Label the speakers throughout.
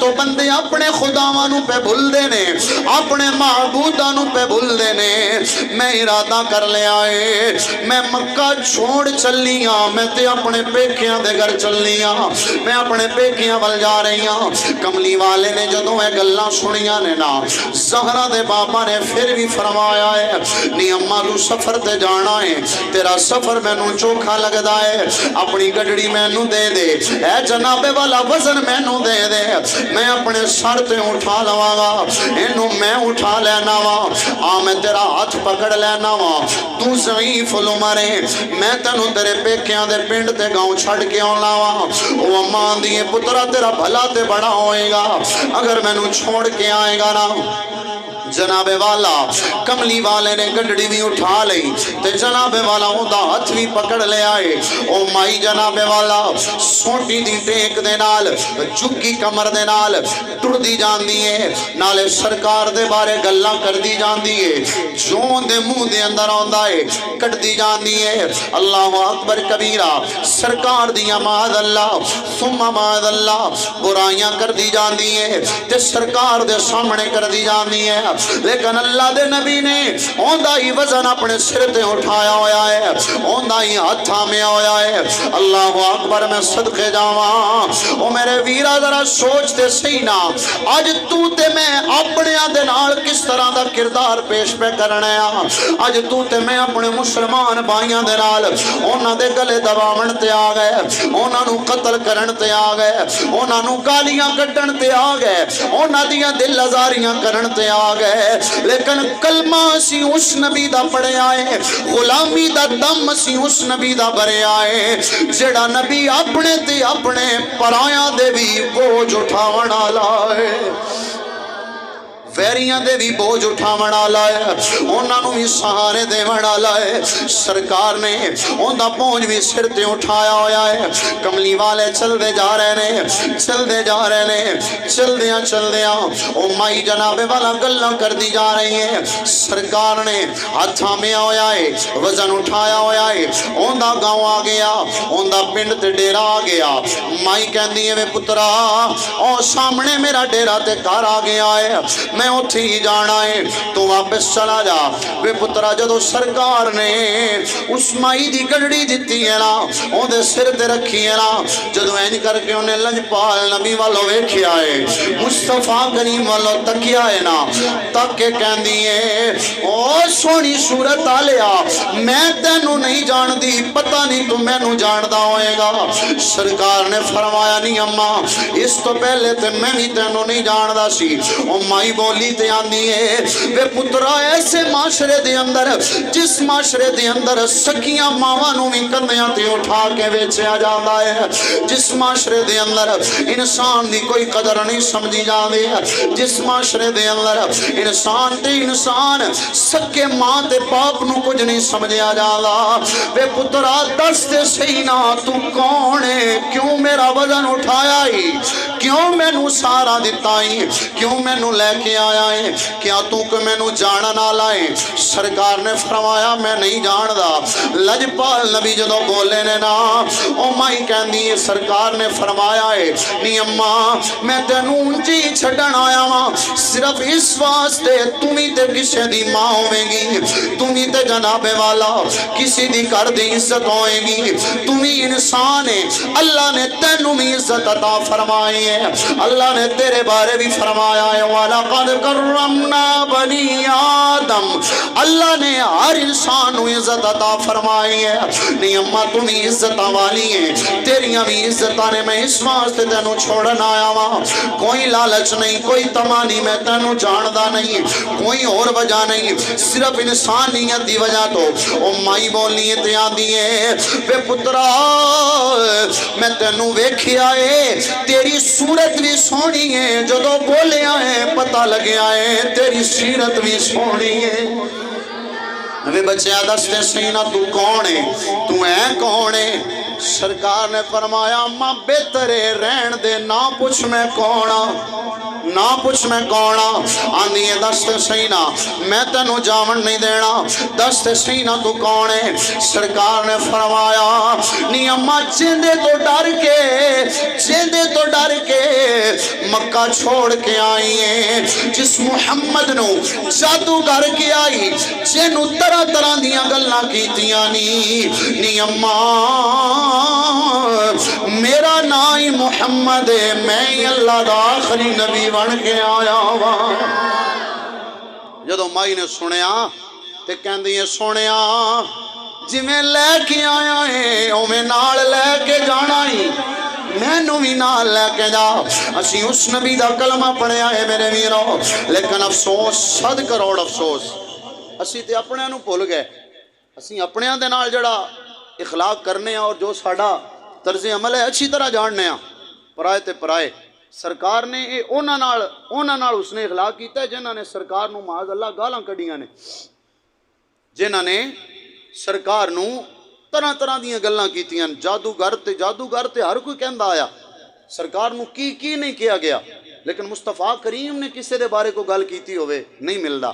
Speaker 1: تو بندے اپنے خداواں نو پہ بھول دے نے اپنے معبوداں نو پہ بھول دے نے میں ارادہ کر لیا ہے میں مکہ چھوڑ چلی ہاں میں تے اپنے پیکیاں دے گھر چلی ہاں میں اپنے پیکیاں ول جا رہی ہاں کملی والے نے جدوں اے گلاں سنیاں نے نا زہرا دے بابا نے پھر بھی فرمایا ہے نی اماں تو سفر تے جانا ہے تیرا سفر مینوں چوکھا لگدا ہے اپنی گڈڑی مینوں دے دے اے جناب والا وزن مینوں دے دے میں اپنے سر تے اٹھا لواں گا اینوں میں اٹھا لینا وا آ میں تیرا ہاتھ پکڑ لینا وا تو ضعیف العمر ہے میں تینوں تیرے پیکیاں دے پنڈ تے گاؤں چھڑ کے آنا وا او اماں دی پترا تیرا بھلا تے بڑا ہوئے گا اگر مینوں چھوڑ کے آئے گا نا جناب والا کملی والے نے گڈڑی بھی اٹھا لئی تے جناب والا اوندا ہاتھ بھی پکڑ لے آئے او مائی جناب والا سوٹی دی ٹیک دے نال جھکی کمر دے نال ٹردی جاندی ہے نالے سرکار دے بارے گلاں کردی جاندی ہے جو دے منہ دے اندر آندا ہے کٹدی جاندی ہے اللہ اکبر کبیرہ سرکار دیاں معاذ اللہ ثم معاذ اللہ برائیاں کردی جاندی ہے تے سرکار دے سامنے کردی جاندی ہے لیکن اللہ دے نبی نے اوندا ہی وزن اپنے سر تے اٹھایا ہویا ہے اوندا ہی ہتھاں میں ہویا ہے اللہ اکبر میں صدقے جاواں او میرے ویرا ذرا سوچ تے صحیح نا اج تو تے میں اپنے دے نال کس طرح دا کردار پیش پہ کرنا ہے اج تو تے میں اپنے مسلمان بھائیاں دے نال انہاں دے گلے دباون تے آ گئے انہاں نو قتل کرن تے آ گئے انہاں نو گالیاں کڈن تے آ گئے انہاں دیاں دل آزاریاں کرن تے آ گئے لیکن کلمہ سی اس نبی دا پڑھے آئے غلامی دا دم سی اس نبی دا بھرے آئے جڑا نبی اپنے تے اپنے پرایاں دے بھی بوجھ اٹھاون والا ہے ویریاں دے بھی بوجھ اٹھاون والا ہے انہاں نوں بھی سہارے دیون والا ہے سرکار نے اوندا بوجھ بھی سر تے اٹھایا ہویا ہے کملی والے چل دے جا رہے نے چل دے جا رہے نے چل دیاں او مائی جناب والا گلاں کردی جا رہی ہیں سرکار نے ہاتھاں میں ہویا ہے وزن اٹھایا ہویا ہے اوندا گاؤں آ گیا اوندا پنڈ تے ڈیرا آ گیا مائی کہندی ہے وے پترا او سامنے میرا ڈیرا تے گھر آ گیا ہے میں اتھی ہی جانا ہے تو واپس چلا جا وے پترا جدو سرکار نے اس مائی دی گڑڑی دیتی ہے نا اون دے سر تے رکھی ہے نا جدو اینج کر کے انہیں لجپال نبی والو ویکھیا ہے مصطفیٰ کریم والو تکیا ہے نا تک کے کہندی ہے او سونی صورت آلیا میں تینو نہیں جان دی پتہ نہیں تو میں نو جاندہ ہوئے گا سرکار نے فرمایا نہیں اماں اس تو پہلے تے میں بھی تینو نہیں جاندہ سی او مائی بولی تے آندی ہے وے پترا ایسے معاشرے دے اندر جس معاشرے دے اندر سکیاں ماواں نو بھی کندیاں تے اٹھا کے ویچیا جاندا ہے جس معاشرے دے اندر انسان دی کوئی قدر نہیں سمجھی جاندی جس معاشرے دے اندر انسان تے انسان سکے ماں تے باپ نو کچھ نہیں سمجھیا جاندا وے پترا دس تے صحیح نا تو کون ہے کیوں میرا وزن اٹھایا ہی کیوں میں نو سارا دیتا ہی کیوں میں نو لے کے آیا ہے کیا تو کہ میں نو جانا نہ لائے سرکار نے فرمایا میں نہیں جاندہ لجپال نبی جدو بولے نے نا او مائی کہندی ہے سرکار نے فرمایا ہے نی اماں میں تینوں انجی چھڑن آیا ہاں صرف اس واسطے تمہیں تے کسے دی ماں ہوئے گی تمہیں تے جناب والا کسی دی کر دی عزت ہوئے گی تمہیں انسان ہے اللہ نے تینوں بھی عزت عطا فرمائی ہے اللہ نے تیرے بارے بھی فرمایا ہے وَلَقَدْ كَرَّمْنَا بَنِي آدم اللہ نے ہر انسان کو عزت عطا فرمائی ہے نہیں اماں تم عزت والی ہیں تیریاں بھی عزتاں نے میں اس واسطے تینوں چھوڑنا آیا ہاں کوئی لالچ نہیں کوئی تمانی میں تینوں جاندہ نہیں کوئی اور وجہ نہیں صرف انسانیت دی وجہ تو او مائی بولنی ہے تے آندی ہے بے پترا میں تینوں ویکھیا ہے تیری صورت بھی سونی ہے جدو بولیا ہے پتہ لگیا ہے تیری سیرت بھی سونی ہے نبی بچے دستے سینا تو کون ہے تو ہے کون ہے سرکار نے فرمایا اما بہتر ہے رہن دے نہ پوچھ میں کون نہ پوچھ میں کون آندھی ہے دس تے صحیح نا میں تینوں جاون نہیں دینا دس تے صحیح نا تو کون ہے سرکار نے فرمایا نی اما جیندے تو ڈر کے مکہ چھوڑ کے آئی ہیں جس محمد نو جادوگر کے آئی جنوں طرح طرح دیاں گلاں کیتیاں نی اما میرا نام ہی محمد ہے میں ہی اللہ دا آخری نبی بن کے آیا ہوا جدو مائی نے سنیا تے کہندی ہے سنیا جی میں لے کے آیا ہے او میں نال لے کے جانا ہی میں نو بھی نال لے کے جا اسی اس نبی دا کلمہ پڑھیا ہے میرے ویرو لیکن افسوس 100 کروڑ افسوس اسی تے اپنے نو بھول گئے اسی اپنے دے نال جڑا اخلاق کرنے اور جو ساڈا طرز عمل ہے اچھی طرح جاننے ہیں پرائے تے پرائے سرکار نے اونا نال اس نے اخلاق کیتا ہے جنہاں نے سرکار نو معاذ اللہ گالاں کڈیاں نے جنہاں نے سرکار نو طرح طرح دیاں گلاں کیتیاں جادوگر تے ہر کوئی کہندا آیا سرکار نو کی نہیں کیا گیا لیکن مصطفیٰ کریم نے کسے دے بارے کو گل کیتی ہوئے نہیں ملدا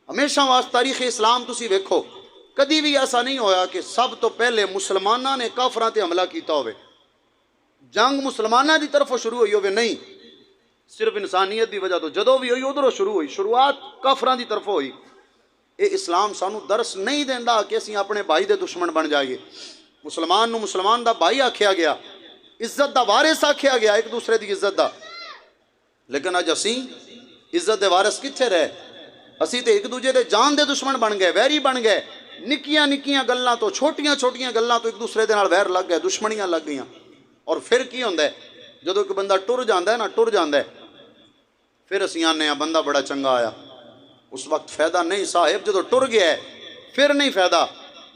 Speaker 1: ہمیشہ واسطہ تاریخ اسلام تسی ویکھو کدی بھی ایسا نہیں ہویا کہ سب تو پہلے مسلمانہ نے کافراں تے حملہ کیتا ہوئے جنگ مسلمانہ دی طرف شروع ہوئی ہوئے نہیں صرف انسانیت دی وجہ تو جدو بھی ہوئی ادھروں شروع ہوئی شروعات کافراں دی طرف ہوئی اے اسلام سانو درس نہیں دیندا کہ اسی اپنے بھائی دے دشمن بن جائیے مسلمان نو مسلمان دا بھائی آکھیا گیا عزت دا وارث آکھیا گیا ایک دوسرے دی عزت دا لیکن اج اسی عزت دے وارث کتھے رہے اسی تے ایک دوجے دے جان دے دشمن بن گئے ویری بن گئے نکیاں گلاں تو چھوٹیاں گلاں تو ایک دوسرے دے نال ویر لگ گئے دشمنیاں لگ گئیاں اور پھر کی ہوندا ہے جدوں کہ بندہ ٹر جاندا ہے نا ٹر جاندا ہے پھر اسی آنے ہیں بندہ بڑا چنگا آیا اس وقت فائدہ نہیں صاحب جدوں ٹر گیا ہے پھر نہیں فائدہ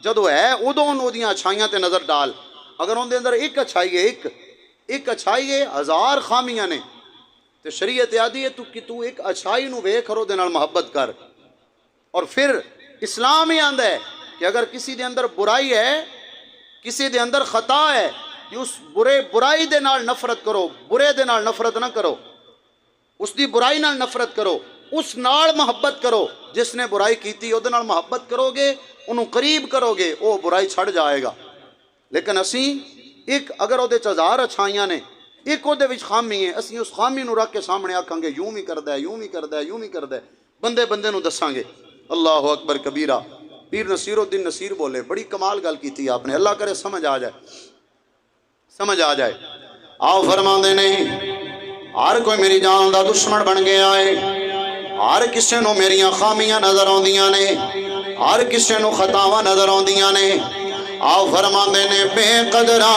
Speaker 1: جدوں ہے ادوں اودیاں اچھائیاں تے نظر ڈال اگر ان دے اندر ایک اچھائی ہے ایک اچھائی ہے 1000 خامیاں نے تے شریعت آدی ہے تو ایک اچھائی نو ویکھ اور دے نال محبت کر اور پھر اسلام ہی آندا ہے کہ اگر کسی دے اندر برائی ہے کسی دے اندر خطا ہے کہ اس برائی دے نال نفرت کرو برے دے نال نفرت نہ کرو اس دی برائی نال نفرت کرو اس نال محبت کرو جس نے برائی کیتی او دے نال محبت کرو گے انہوں قریب کرو گے او برائی چھڑ جائے گا لیکن اسی ایک اگر او دے 1000 اچھائیاں نے ایک او دے وچ خامی ہے اسی اس خامی نو رکھ کے سامنے آکھاں گے یوں ہی کردا ہے بندے نو دساں گے اللہ اکبر کبیرہ پیر نصیر الدین نصیر بولے بڑی کمال گل کی تھی آپ نے اللہ کرے سمجھ آ جائے آؤ فرماندے نے ہر کوئی میری جان دا دشمن بن گیا ہے ہر کسے نو میریاں خامیاں نظر آندیاں نے ہر کسے نو خطاواں نظر آندیاں نے آؤ فرماندے نے بے قدراں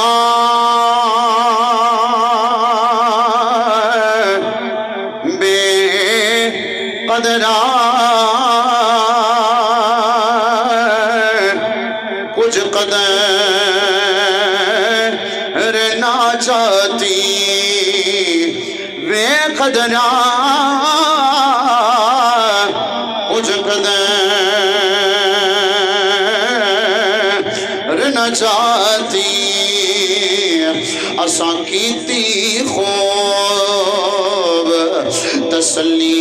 Speaker 1: کچھ قدر نہ چاہتی بے قدراں کچھ قدر نہ چاہتی اساں کیتی خوب تسلی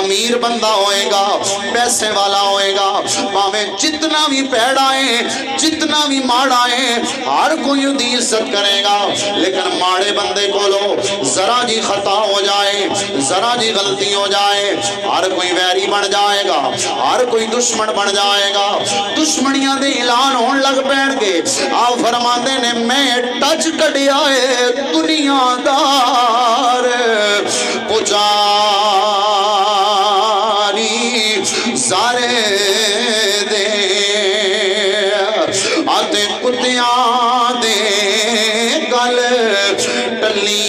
Speaker 1: امیر بندہ ہوئے گا پیسے والا ہوئے گا پاویں جتنا بھی پیڑا ہے جتنا بھی ماڑا ہے ہر کوئی دی عزت کرے گا لیکن ماڑے بندے کو لو ذرا جی خطا ہو جائے ذرا جی غلطی ہو جائے ہر کوئی ویری بن جائے گا ہر کوئی دشمن بن جائے گا دشمنیاں دے اعلان ہون لگ پین گے آپ فرماندے نے میں ٹچ کڈیا ہے دنیا دار پجاری سارے دے آتے کتیاں دے گل ٹلی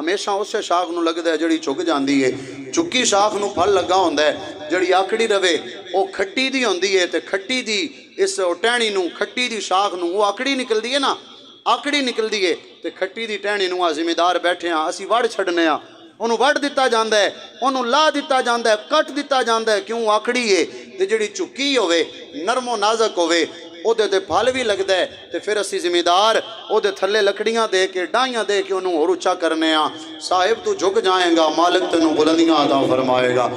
Speaker 1: ہمیشہ اسے شاخ نو لگدا ہے جڑی چک جاندی ہے چکی شاخ نو پھل لگا ہوندا ہے جڑی آکڑی رہے وہ کھٹی دی ہوندی ہے تے کھٹی دی اس ٹہنی نو کھٹی دی شاخ نو وہ آکڑی نکلدی ہے نا آکڑی نکلدی ہے تے کھٹی دی ٹہنی نو آ ذمہ دار بیٹھے ہاں اسی وڑ چھڈنے ہاں انہوں وڑ دیتا جاندہ ہے انہوں لا دیتا جاندہ ہے کٹ دیتا جاندہ ہے کیوں آکڑی ہے تے جڑی چکی ہوئے نرم و نازک ہوئے او دے پھل بھی لگدا ہے تے پھر اسی ذمہ دار او دے تھلے لکڑیاں دے کے ڈائیاں دے کے انہوں اور اچھا کرنے ہاں صاحب تو جھک جائیں گا مالک تینوں بلندیاں عطا فرمائے گا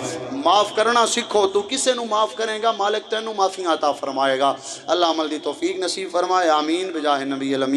Speaker 1: معاف کرنا سکھو تو کسے نو معاف کریں گا مالک تینوں معافیاں عطا فرمائے گا اللہ عمل دی توفیق نصیب فرمائے آمین بجاہ نبی الامین